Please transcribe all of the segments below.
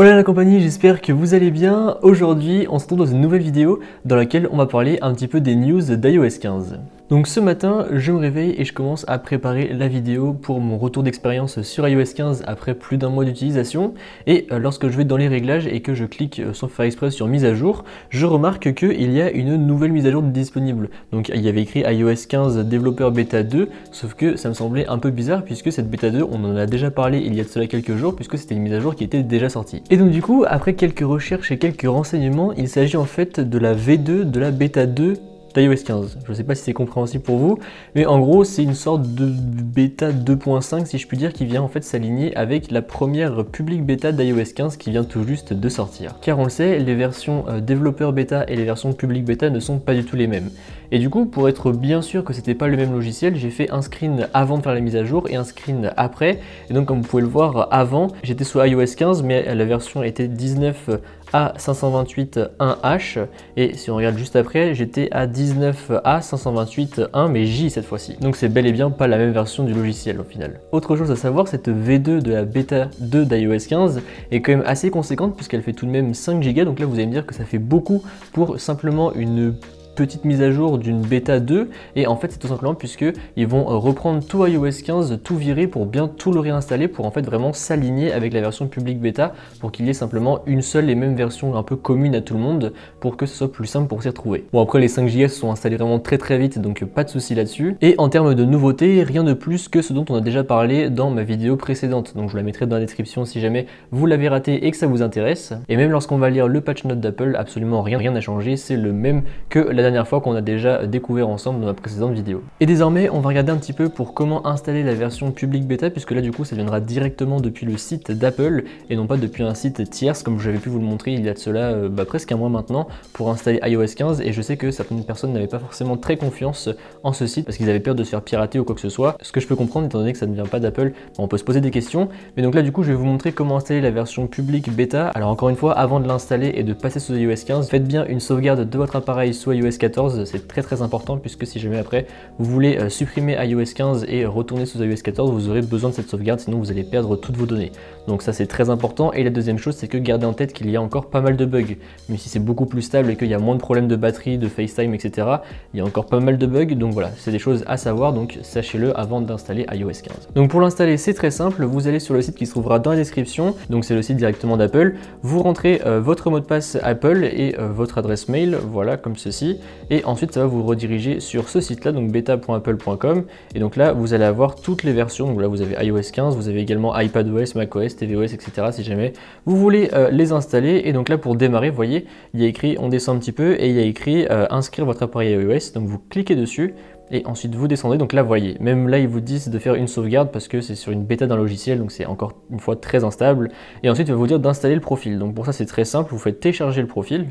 Hola la compagnie, j'espère que vous allez bien. Aujourd'hui, on se retrouve dans une nouvelle vidéo dans laquelle on va parler un petit peu des news d'iOS 15. Donc ce matin, je me réveille et je commence à préparer la vidéo pour mon retour d'expérience sur iOS 15 après plus d'un mois d'utilisation. Et lorsque je vais dans les réglages et que je clique sans faire exprès sur mise à jour, je remarque qu'il y a une nouvelle mise à jour disponible. Donc il y avait écrit iOS 15 Developer Beta 2, sauf que ça me semblait un peu bizarre puisque cette Beta 2, on en a déjà parlé il y a de cela quelques jours puisque c'était une mise à jour qui était déjà sortie. Et donc du coup, après quelques recherches et quelques renseignements, il s'agit en fait de la V2 de la Beta 2 d'iOS 15. Je ne sais pas si c'est compréhensible pour vous, mais en gros c'est une sorte de bêta 2.5 si je puis dire qui vient en fait s'aligner avec la première public bêta d'iOS 15 qui vient tout juste de sortir. Car on le sait, les versions développeur bêta et les versions public bêta ne sont pas du tout les mêmes. Et du coup, pour être bien sûr que c'était pas le même logiciel, j'ai fait un screen avant de faire la mise à jour et un screen après. Et donc comme vous pouvez le voir, avant j'étais sous iOS 15 mais la version était 19 à 528.1H et si on regarde juste après, j'étais à 19 à 528.1 mais J cette fois-ci. Donc c'est bel et bien pas la même version du logiciel au final. Autre chose à savoir, cette V2 de la bêta 2 d'iOS 15 est quand même assez conséquente puisqu'elle fait tout de même 5 Go. Donc là vous allez me dire que ça fait beaucoup pour simplement une petite mise à jour d'une bêta 2 et en fait c'est tout simplement puisque ils vont reprendre tout iOS 15, tout virer pour bien tout le réinstaller pour en fait vraiment s'aligner avec la version public bêta pour qu'il y ait simplement une seule et même version un peu commune à tout le monde pour que ce soit plus simple pour s'y retrouver. Bon après les 5 Go sont installés vraiment très vite donc pas de souci là-dessus et en termes de nouveautés rien de plus que ce dont on a déjà parlé dans ma vidéo précédente donc je vous la mettrai dans la description si jamais vous l'avez raté et que ça vous intéresse et même lorsqu'on va lire le patch note d'Apple absolument rien n'a changé, c'est le même que la dernière fois qu'on a déjà découvert ensemble dans la précédente vidéo. Et désormais on va regarder un petit peu pour comment installer la version public bêta puisque là du coup ça viendra directement depuis le site d'Apple et non pas depuis un site tierce comme j'avais pu vous le montrer il y a de cela presque un mois maintenant pour installer iOS 15 et je sais que certaines personnes n'avaient pas forcément très confiance en ce site parce qu'ils avaient peur de se faire pirater ou quoi que ce soit, ce que je peux comprendre étant donné que ça ne vient pas d'Apple, on peut se poser des questions mais donc là du coup je vais vous montrer comment installer la version public bêta. Alors encore une fois avant de l'installer et de passer sous iOS 15 faites bien une sauvegarde de votre appareil sous iOS 14, c'est très important puisque si jamais après vous voulez supprimer iOS 15 et retourner sous iOS 14 vous aurez besoin de cette sauvegarde sinon vous allez perdre toutes vos données. Donc ça c'est très important et la deuxième chose c'est que gardez en tête qu'il y a encore pas mal de bugs. Même si c'est beaucoup plus stable et qu'il y a moins de problèmes de batterie, de FaceTime etc. il y a encore pas mal de bugs donc voilà c'est des choses à savoir donc sachez-le avant d'installer iOS 15. Donc pour l'installer c'est très simple, vous allez sur le site qui se trouvera dans la description, donc c'est le site directement d'Apple, vous rentrez votre mot de passe Apple et votre adresse mail, voilà comme ceci et ensuite ça va vous rediriger sur ce site là donc beta.apple.com et donc là vous allez avoir toutes les versions, donc là vous avez iOS 15, vous avez également iPadOS, macOS, tvOS etc. si jamais vous voulez les installer et donc là pour démarrer vous voyez il y a écrit, on descend un petit peu et il y a écrit inscrire votre appareil iOS donc vous cliquez dessus et ensuite vous descendez, donc là vous voyez, même là ils vous disent de faire une sauvegarde parce que c'est sur une bêta d'un logiciel donc c'est encore une fois très instable et ensuite il va vous dire d'installer le profil, donc pour ça c'est très simple, vous faites télécharger le profil.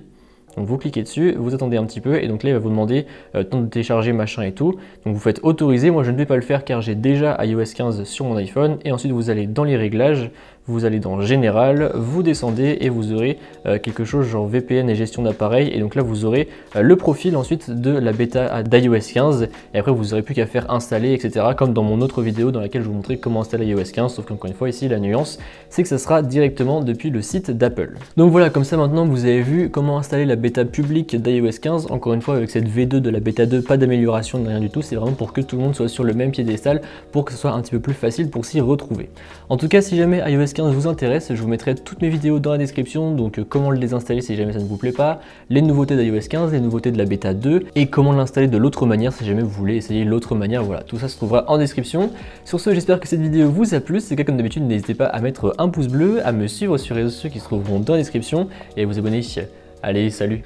Donc vous cliquez dessus, vous attendez un petit peu et donc là il va vous demander temps de télécharger machin et tout. Donc vous faites autoriser, moi je ne vais pas le faire car j'ai déjà iOS 15 sur mon iPhone et ensuite vous allez dans les réglages, vous allez dans général, vous descendez et vous aurez quelque chose genre VPN et gestion d'appareil et donc là vous aurez le profil ensuite de la bêta d'iOS 15 et après vous n'aurez plus qu'à faire installer etc. comme dans mon autre vidéo dans laquelle je vous montrais comment installer iOS 15 sauf qu'encore une fois ici la nuance c'est que ça sera directement depuis le site d'Apple. Donc voilà comme ça maintenant vous avez vu comment installer la bêta publique d'iOS 15, encore une fois avec cette V2 de la bêta 2, pas d'amélioration de rien du tout, c'est vraiment pour que tout le monde soit sur le même piédestal pour que ce soit un petit peu plus facile pour s'y retrouver. En tout cas si jamais iOS 15 vous intéresse, je vous mettrai toutes mes vidéos dans la description, donc comment le désinstaller si jamais ça ne vous plaît pas, les nouveautés d'iOS 15, les nouveautés de la bêta 2 et comment l'installer de l'autre manière si jamais vous voulez essayer l'autre manière, voilà, tout ça se trouvera en description. Sur ce, j'espère que cette vidéo vous a plu, si c'est le cas comme d'habitude n'hésitez pas à mettre un pouce bleu, à me suivre sur les réseaux sociaux qui se trouveront dans la description et à vous abonner. Allez, salut!